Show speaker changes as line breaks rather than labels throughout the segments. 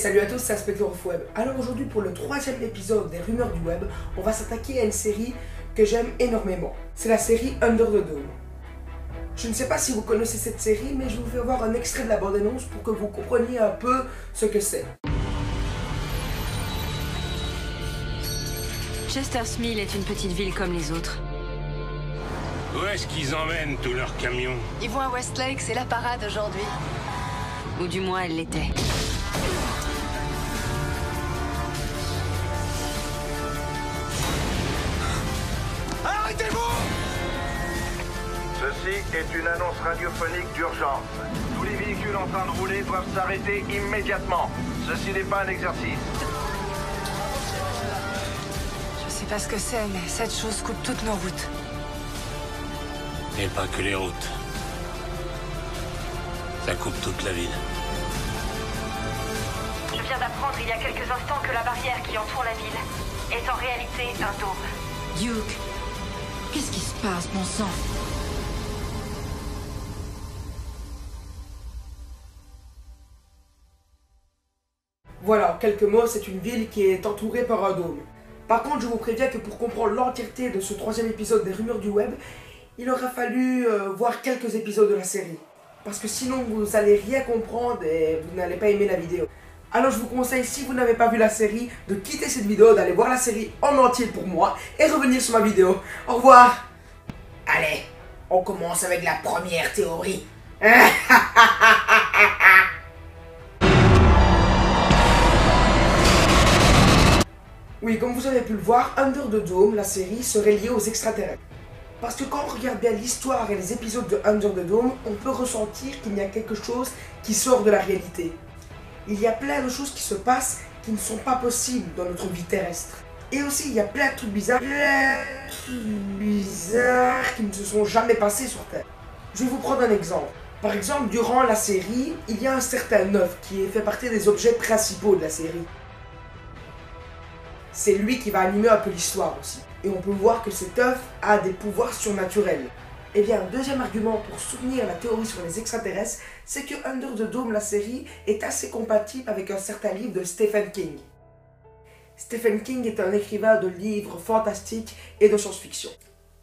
salut à tous, c'est Inspector of Web. Alors aujourd'hui pour le 3e épisode des rumeurs du web, on va s'attaquer à une série que j'aime énormément. C'est la série Under the Dome. Je ne sais pas si vous connaissez cette série, mais je vous fais voir un extrait de la bande-annonce pour que vous compreniez un peu ce que c'est.
Chestersmill est une petite ville comme les autres.
Où est-ce qu'ils emmènent tous leurs camions?
Ils vont à Westlake, c'est la parade aujourd'hui.
Ou du moins elle l'était.
Arrêtez-vous!
Ceci est une annonce radiophonique d'urgence. Tous les véhicules en train de rouler doivent s'arrêter immédiatement. Ceci n'est pas un exercice.
Je sais pas ce que c'est, mais cette chose coupe toutes nos routes.
Et pas que les routes. Ça coupe toute la ville.
Je viens d'apprendre il y a quelques instants que la barrière qui entoure la ville est en réalité un dôme.
Duke, qu'est-ce qui se passe, bon sang?
Voilà, en quelques mots, c'est une ville qui est entourée par un dôme. Par contre, je vous préviens que pour comprendre l'entièreté de ce 3e épisode des rumeurs du web, il aura fallu voir quelques épisodes de la série. Parce que sinon, vous allez rien comprendre et vous n'allez pas aimer la vidéo. Alors je vous conseille, si vous n'avez pas vu la série, de quitter cette vidéo, d'aller voir la série en entier pour moi et revenir sur ma vidéo. Au revoir. Allez, on commence avec la première théorie. Oui, comme vous avez pu le voir, Under the Dome, la série, serait liée aux extraterrestres. Parce que quand on regarde bien l'histoire et les épisodes de Under the Dome, on peut ressentir qu'il y a quelque chose qui sort de la réalité. Il y a plein de choses qui se passent qui ne sont pas possibles dans notre vie terrestre. Et aussi, il y a plein de trucs bizarres qui ne se sont jamais passés sur Terre. Je vais vous prendre un exemple. Par exemple, durant la série, il y a un certain œuf qui fait partie des objets principaux de la série. C'est lui qui va animer un peu l'histoire aussi. Et on peut voir que cet œuf a des pouvoirs surnaturels. Et bien, un deuxième argument pour soutenir la théorie sur les extraterrestres, c'est que Under the Dome, la série, est assez compatible avec un certain livre de Stephen King. Stephen King est un écrivain de livres fantastiques et de science-fiction.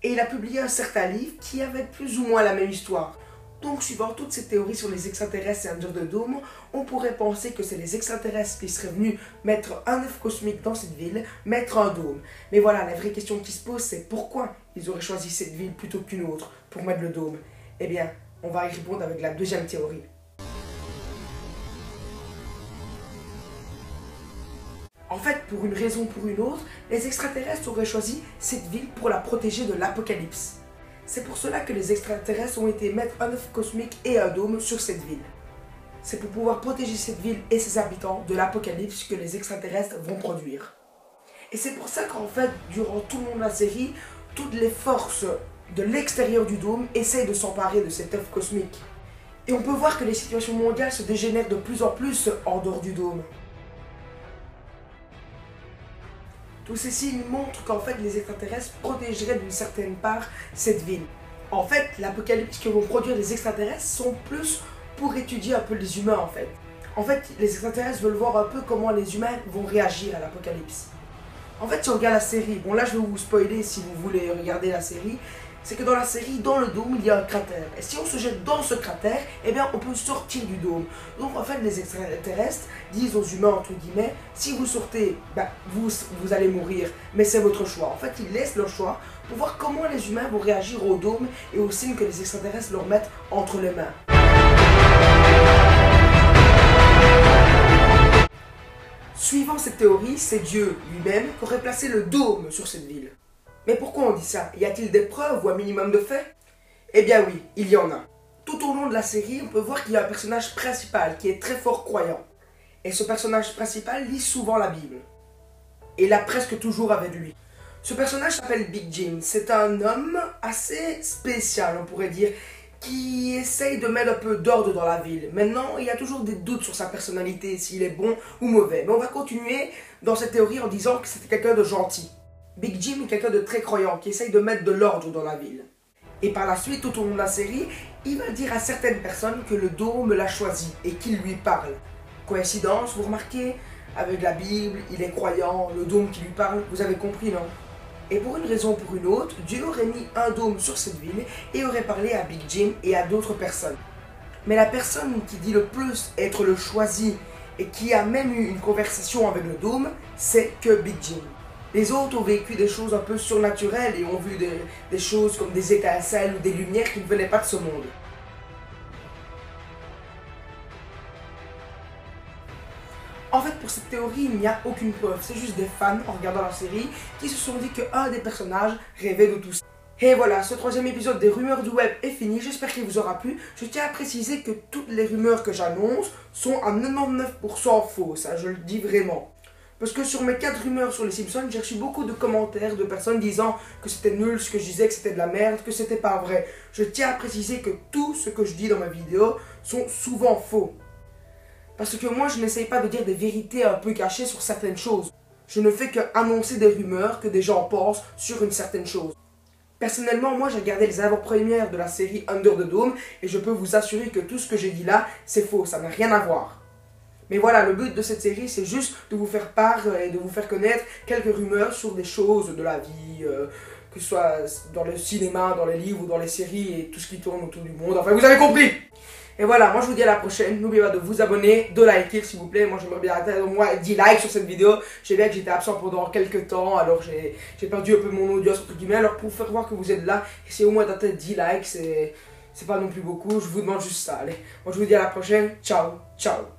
Et il a publié un certain livre qui avait plus ou moins la même histoire. Donc, suivant toutes ces théories sur les extraterrestres et Under the Dome, on pourrait penser que c'est les extraterrestres qui seraient venus mettre un œuf cosmique dans cette ville, mettre un dôme. Mais voilà, la vraie question qui se pose, c'est pourquoi ils auraient choisi cette ville plutôt qu'une autre pour mettre le dôme? Eh bien, on va y répondre avec la deuxième théorie. En fait, pour une raison ou pour une autre, les extraterrestres auraient choisi cette ville pour la protéger de l'apocalypse. C'est pour cela que les extraterrestres ont été mettre un œuf cosmique et un dôme sur cette ville. C'est pour pouvoir protéger cette ville et ses habitants de l'apocalypse que les extraterrestres vont produire. Et c'est pour ça qu'en fait, durant tout le long de la série, toutes les forces de l'extérieur du dôme essayent de s'emparer de cet œuf cosmique. Et on peut voir que les situations mondiales se dégénèrent de plus en plus en dehors du dôme. Tous ces signes montrent qu'en fait les extraterrestres protégeraient d'une certaine part cette ville. En fait, l'apocalypse que vont produire les extraterrestres sont plus pour étudier un peu les humains en fait. En fait, les extraterrestres veulent voir un peu comment les humains vont réagir à l'apocalypse. En fait, si on regarde la série, bon là je vais vous spoiler si vous voulez regarder la série, c'est que dans la série, dans le dôme, il y a un cratère. Et si on se jette dans ce cratère, eh bien on peut sortir du dôme. Donc en fait, les extraterrestres disent aux humains, entre guillemets, si vous sortez, vous allez mourir, mais c'est votre choix. En fait, ils laissent leur choix pour voir comment les humains vont réagir au dôme et aux signes que les extraterrestres leur mettent entre les mains. Suivant cette théorie, c'est Dieu lui-même qui aurait placé le dôme sur cette ville. Mais pourquoi on dit ça? Y a-t-il des preuves ou un minimum de faits? Eh bien oui, il y en a. Tout au long de la série, on peut voir qu'il y a un personnage principal qui est très fort croyant. Et ce personnage principal lit souvent la Bible. Et l'a presque toujours avec lui. Ce personnage s'appelle Big Jim. C'est un homme assez spécial, on pourrait dire, qui essaye de mettre un peu d'ordre dans la ville. Maintenant, il y a toujours des doutes sur sa personnalité, s'il est bon ou mauvais. Mais on va continuer dans cette théorie en disant que c'était quelqu'un de gentil. Big Jim est quelqu'un de très croyant, qui essaye de mettre de l'ordre dans la ville. Et par la suite, tout au long de la série, il va dire à certaines personnes que le dôme l'a choisi et qu'il lui parle. Coïncidence, vous remarquez? Avec la Bible, il est croyant, le dôme qui lui parle, vous avez compris, non? Et pour une raison ou pour une autre, Dieu aurait mis un dôme sur cette ville et aurait parlé à Big Jim et à d'autres personnes. Mais la personne qui dit le plus être le choisi et qui a même eu une conversation avec le dôme, c'est que Big Jim. Les autres ont vécu des choses un peu surnaturelles et ont vu des choses comme des étincelles ou des lumières qui ne venaient pas de ce monde. En fait, pour cette théorie, il n'y a aucune preuve. C'est juste des fans, en regardant la série, qui se sont dit qu'un des personnages rêvait de tout ça. Et voilà, ce troisième épisode des rumeurs du web est fini. J'espère qu'il vous aura plu. Je tiens à préciser que toutes les rumeurs que j'annonce sont à 99% fausses. Hein, je le dis vraiment. Parce que sur mes 4 rumeurs sur les Simpsons, j'ai reçu beaucoup de commentaires de personnes disant que c'était nul, ce que je disais, que c'était de la merde, que c'était pas vrai. Je tiens à préciser que tout ce que je dis dans ma vidéo sont souvent faux. Parce que moi, je n'essaye pas de dire des vérités un peu cachées sur certaines choses. Je ne fais qu'annoncer des rumeurs que des gens pensent sur une certaine chose. Personnellement, moi, j'ai regardé les avant-premières de la série Under the Dome et je peux vous assurer que tout ce que j'ai dit là, c'est faux, ça n'a rien à voir. Mais voilà, le but de cette série, c'est juste de vous faire part et de vous faire connaître quelques rumeurs sur des choses de la vie, que ce soit dans le cinéma, dans les livres ou dans les séries et tout ce qui tourne autour du monde. Enfin, vous avez compris! Et voilà, moi je vous dis à la prochaine. N'oubliez pas de vous abonner, de liker s'il vous plaît. Moi j'aimerais bien atteindre au moins 10 likes sur cette vidéo. Je sais bien que j'étais absent pendant quelques temps, alors j'ai perdu un peu mon audience entre guillemets. Alors pour faire voir que vous êtes là, essayez au moins d'atteindre 10 likes, c'est pas non plus beaucoup. Je vous demande juste ça. Allez, moi je vous dis à la prochaine. Ciao, ciao.